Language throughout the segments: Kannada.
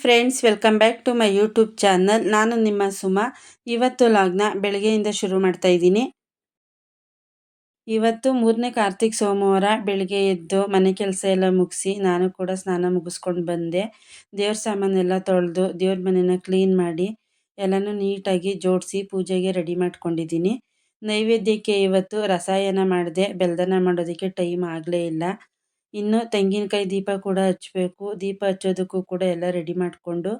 Friends, welcome back to my YouTube channel. ನಾನು ನಿಮ್ಮ ಸುಮಾ. ಇವತ್ತು ಲಾಗ್ನ ಬೆಳಗ್ಗೆಯಿಂದ ಶುರು ಮಾಡ್ತಾ ಇದ್ದೀನಿ. ಇವತ್ತು 3ನೇ ಕಾರ್ತಿಕ್ ಸೋಮವಾರ. ಬೆಳಗ್ಗೆ ಎದ್ದು ಮನೆ ಕೆಲಸ ಎಲ್ಲ ಮುಗಿಸಿ ನಾನು ಕೂಡ ಸ್ನಾನ ಮುಗಿಸ್ಕೊಂಡು ಬಂದೆ. ದೇವ್ರ ಸಾಮಾನೆಲ್ಲ ತೊಳೆದು ದೇವ್ರ ಮನೆನ ಕ್ಲೀನ್ ಮಾಡಿ ಎಲ್ಲನೂ ನೀಟಾಗಿ ಜೋಡಿಸಿ ಪೂಜೆಗೆ ರೆಡಿ ಮಾಡ್ಕೊಂಡಿದ್ದೀನಿ. ನೈವೇದ್ಯಕ್ಕೆ ಇವತ್ತು ರಸಾಯನ ಮಾಡಿದೆ. ಬೆಲ್ದನ ಮಾಡೋದಕ್ಕೆ ಟೈಮ್ ಆಗಲೇ ಇಲ್ಲ. ಇನ್ನು ತೆಂಗಿನಕಾಯಿ ದೀಪ ಕೂಡ ಹಚ್ಚಬೇಕು. ದೀಪ ಹಚ್ಚೋದಕ್ಕೂ ಕೂಡ ಎಲ್ಲ ರೆಡಿ ಮಾಡಿಕೊಂಡು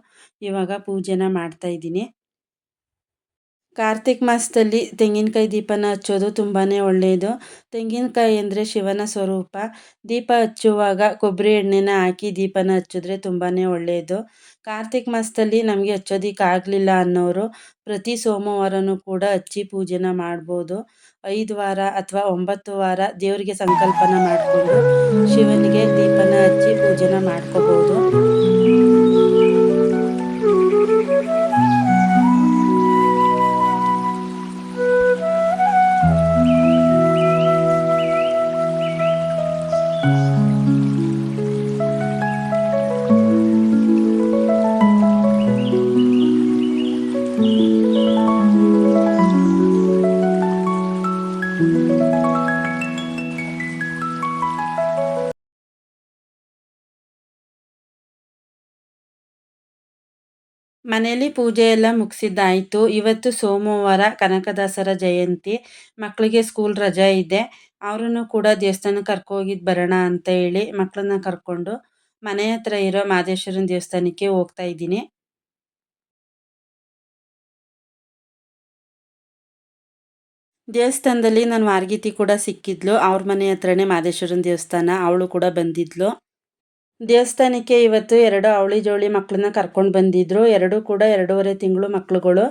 ಇವಾಗ ಪೂಜೆನ ಮಾಡ್ತಾ ಇದ್ದೀನಿ. ಕಾರ್ತಿಕ್ ಮಾಸದಲ್ಲಿ ತೆಂಗಿನಕಾಯಿ ದೀಪನ ಹಚ್ಚೋದು ತುಂಬಾ ಒಳ್ಳೆಯದು. ತೆಂಗಿನಕಾಯಿ ಅಂದರೆ ಶಿವನ ಸ್ವರೂಪ. ದೀಪ ಹಚ್ಚುವಾಗ ಕೊಬ್ಬರಿ ಎಣ್ಣೆನ ಹಾಕಿ ದೀಪನ ಹಚ್ಚಿದ್ರೆ ತುಂಬಾ ಒಳ್ಳೆಯದು. ಕಾರ್ತಿಕ್ ಮಾಸದಲ್ಲಿ ನಮಗೆ ಹಚ್ಚೋದಕ್ಕಾಗಲಿಲ್ಲ ಅನ್ನೋರು ಪ್ರತಿ ಸೋಮವಾರನೂ ಕೂಡ ಹಚ್ಚಿ ಪೂಜೆನ ಮಾಡ್ಬೋದು. 5 ವಾರ ಅಥವಾ 9 ವಾರ ದೇವರಿಗೆ ಸಂಕಲ್ಪನ ಮಾಡಿಕೊಂಡು ಶಿವನಿಗೆ ದೀಪನ ಹಚ್ಚಿ ಪೂಜೆನ ಮಾಡ್ಕೋಬೋದು. ಮನೆಯಲ್ಲಿ ಪೂಜೆ ಎಲ್ಲ ಮುಗಿಸಿದ್ದಾಯಿತು. ಇವತ್ತು ಸೋಮವಾರ, ಕನಕದಾಸರ ಜಯಂತಿ. ಮಕ್ಕಳಿಗೆ ಸ್ಕೂಲ್ ರಜೆ ಇದೆ. ಅವರನ್ನು ಕೂಡ ದೇವಸ್ಥಾನಕ್ಕೆ ಕರ್ಕೋಗಿದ್ದು ಬರೋಣ ಅಂತ ಹೇಳಿ ಮಕ್ಕಳನ್ನ ಕರ್ಕೊಂಡು ಮನೆ ಹತ್ರ ಇರೋ ಮಾದೇಶ್ವರನ ದೇವಸ್ಥಾನಕ್ಕೆ ಹೋಗ್ತಾ ಇದ್ದೀನಿ. ದೇವಸ್ಥಾನದಲ್ಲಿ ನನ್ನ ವಾರ್ಗಿತಿ ಕೂಡ ಸಿಕ್ಕಿದ್ಲು. ಅವ್ರ ಮನೆ ಹತ್ರನೇ ಮಾದೇಶ್ವರನ ದೇವಸ್ಥಾನ. ಅವಳು ಕೂಡ ಬಂದಿದ್ಲು. ದೇವಸ್ಥಾನಕ್ಕೆ ಇವತ್ತು 2 ಅವಳಿ ಜವಳಿ ಮಕ್ಕಳನ್ನ ಕರ್ಕೊಂಡು ಬಂದಿದ್ರು. 2 ಕೂಡ 2.5 ತಿಂಗಳು ಮಕ್ಕಳುಗಳು.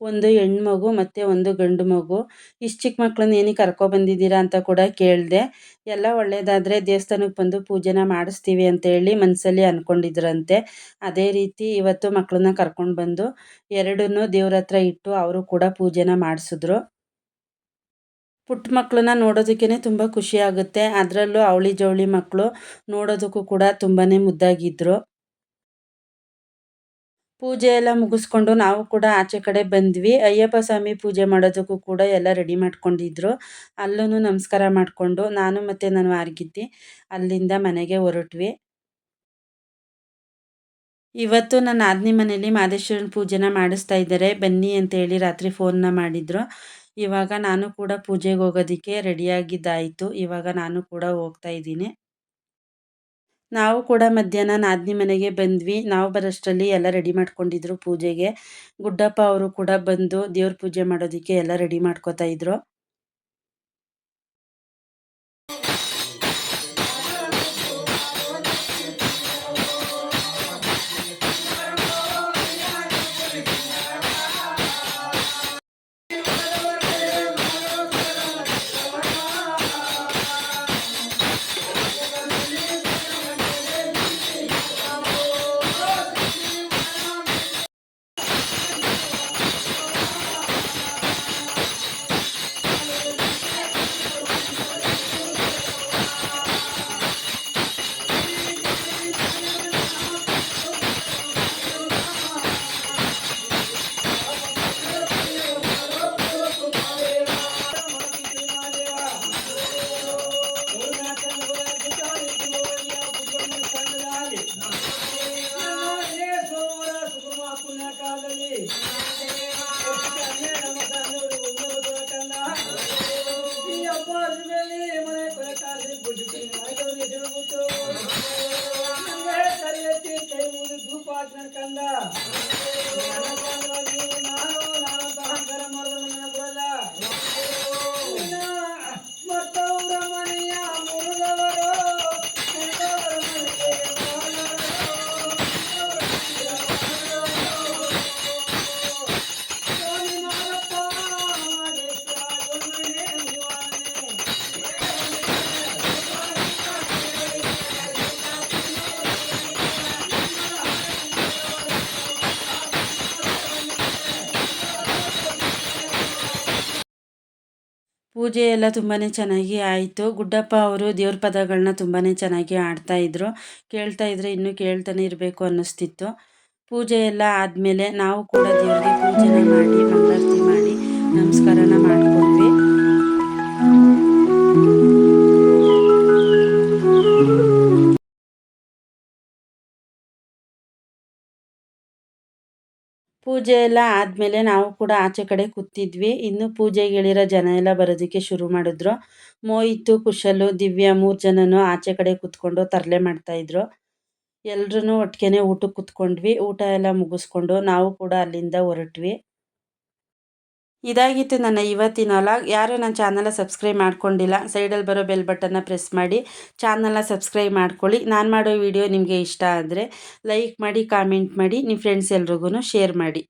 ಒಂದು ಹೆಣ್ಣು ಮಗು ಮತ್ತು ಒಂದು ಗಂಡು ಮಗು. ಇಷ್ಟು ಚಿಕ್ಕ ಮಕ್ಕಳನ್ನ ಏನಕ್ಕೆ ಕರ್ಕೊಬಂದಿದ್ದೀರಾ ಅಂತ ಕೂಡ ಕೇಳಿದೆ. ಎಲ್ಲ ಒಳ್ಳೆಯದಾದರೆ ದೇವಸ್ಥಾನಕ್ಕೆ ಬಂದು ಪೂಜೆನ ಮಾಡಿಸ್ತೀವಿ ಅಂತ ಹೇಳಿ ಮನಸ್ಸಲ್ಲಿ ಅಂದ್ಕೊಂಡಿದ್ರಂತೆ. ಅದೇ ರೀತಿ ಇವತ್ತು ಮಕ್ಕಳನ್ನ ಕರ್ಕೊಂಡು ಬಂದು ಎರಡನ್ನೂ ದೇವ್ರ ಹತ್ರ ಇಟ್ಟು ಅವರು ಕೂಡ ಪೂಜೆನ ಮಾಡಿಸಿದ್ರು. ಪುಟ್ಟ ಮಕ್ಕಳನ್ನ ನೋಡೋದಕ್ಕೇ ತುಂಬ ಖುಷಿ ಆಗುತ್ತೆ. ಅದರಲ್ಲೂ ಅವಳಿ ಜವಳಿ ಮಕ್ಕಳು ನೋಡೋದಕ್ಕೂ ಕೂಡ ತುಂಬಾ ಮುದ್ದಾಗಿದ್ದರು. ಪೂಜೆ ಎಲ್ಲ ಮುಗಿಸ್ಕೊಂಡು ನಾವು ಕೂಡ ಆಚೆ ಕಡೆ ಬಂದ್ವಿ. ಅಯ್ಯಪ್ಪ ಸ್ವಾಮಿ ಪೂಜೆ ಮಾಡೋದಕ್ಕೂ ಕೂಡ ಎಲ್ಲ ರೆಡಿ ಮಾಡ್ಕೊಂಡಿದ್ರು. ಅಲ್ಲೂ ನಮಸ್ಕಾರ ಮಾಡಿಕೊಂಡು ನಾನು ಮತ್ತು ನನ್ನ ವಾರ್ಗಿತ್ತಿ ಅಲ್ಲಿಂದ ಮನೆಗೆ ಹೊರಟ್ವಿ. ಇವತ್ತು ನನ್ನ ನಾದಿನಿ ಮನೇಲಿ ಮಾದೇಶ್ವರನ ಪೂಜೆನ ಮಾಡಿಸ್ತಾ ಇದ್ದಾರೆ, ಬನ್ನಿ ಅಂತ ಹೇಳಿ ರಾತ್ರಿ ಫೋನ್ನ ಮಾಡಿದ್ರು. ಇವಾಗ ನಾನು ಕೂಡ ಪೂಜೆಗೆ ಹೋಗೋದಕ್ಕೆ ರೆಡಿಯಾಗಿದ್ದಾಯಿತು. ಇವಾಗ ನಾನು ಕೂಡ ಹೋಗ್ತಾ ಇದ್ದೀನಿ. ನಾವು ಕೂಡ ಮಧ್ಯಾಹ್ನ ನಾದಿನಿ ಮನೆಗೆ ಬಂದ್ವಿ. ನಾವು ಬರೋಷ್ಟರಲ್ಲಿ ಎಲ್ಲ ರೆಡಿ ಮಾಡ್ಕೊಂಡಿದ್ರು ಪೂಜೆಗೆ. ಗುಡ್ಡಪ್ಪ ಅವರು ಕೂಡ ಬಂದು ದೇವ್ರ ಪೂಜೆ ಮಾಡೋದಕ್ಕೆ ಎಲ್ಲ ರೆಡಿ ಮಾಡ್ಕೋತಾ ಇದ್ರು. ಪೂಜೆ ಎಲ್ಲ ತುಂಬಾ ಚೆನ್ನಾಗಿ ಆಯಿತು. ಗುಡ್ಡಪ್ಪ ಅವರು ದೇವ್ರ ಪದಗಳನ್ನ ತುಂಬಾ ಚೆನ್ನಾಗಿ ಆಡ್ತಾಯಿದ್ರು. ಕೇಳ್ತಾ ಇದ್ರೆ ಇನ್ನೂ ಕೇಳ್ತಾನೆ ಇರಬೇಕು ಅನ್ನಿಸ್ತಿತ್ತು. ಪೂಜೆ ಎಲ್ಲ ಆದಮೇಲೆ ನಾವು ಕೂಡ ದೇವರಿಗೆ ಪೂಜೆನ ಮಾಡಿ ಮಂಗಳಾರತಿ ಮಾಡಿ ನಮಸ್ಕಾರನ ಮಾಡಿಕೊಂಡ್ವಿ. ಪೂಜೆ ಎಲ್ಲ ಆದಮೇಲೆ ನಾವು ಕೂಡ ಆಚೆ ಕಡೆ ಕೂತಿದ್ವಿ. ಇನ್ನು ಪೂಜೆಗಿಳಿರೋ ಜನ ಎಲ್ಲ ಬರೋದಕ್ಕೆ ಶುರು ಮಾಡಿದ್ರು. ಮೋಹಿತು, ಕುಶಲು, ದಿವ್ಯಾ 3 ಜನನು ಆಚೆ ಕಡೆ ಕೂತ್ಕೊಂಡು ತರಲೆ ಮಾಡ್ತಾಯಿದ್ರು. ಎಲ್ರೂ ಒಟ್ಟಿಗೆನೇ ಊಟಕ್ಕೆ ಕೂತ್ಕೊಂಡ್ವಿ. ಊಟ ಎಲ್ಲ ಮುಗಿಸ್ಕೊಂಡು ನಾವು ಕೂಡ ಅಲ್ಲಿಂದ ಹೊರಟ್ವಿ. ಇದಾಗಿತ್ತು ನನ್ನ ಇವತ್ತಿನ ವ್ಲಾಗ್. ಯಾರು ನನ್ನ ಚಾನಲ್ನ ಸಬ್ಸ್ಕ್ರೈಬ್ ಮಾಡ್ಕೊಂಡಿಲ್ಲ, ಸೈಡಲ್ಲಿ ಬರೋ ಬೆಲ್ ಬಟನ್ನ ಪ್ರೆಸ್ ಮಾಡಿ ಚಾನಲ್ನ ಸಬ್ಸ್ಕ್ರೈಬ್ ಮಾಡ್ಕೊಳ್ಳಿ. ನಾನು ಮಾಡೋ ವಿಡಿಯೋ ನಿಮಗೆ ಇಷ್ಟ ಆದರೆ ಲೈಕ್ ಮಾಡಿ, ಕಾಮೆಂಟ್ ಮಾಡಿ, ನಿಮ್ಮ ಫ್ರೆಂಡ್ಸ್ ಎಲ್ರಿಗೂ ಶೇರ್ ಮಾಡಿ.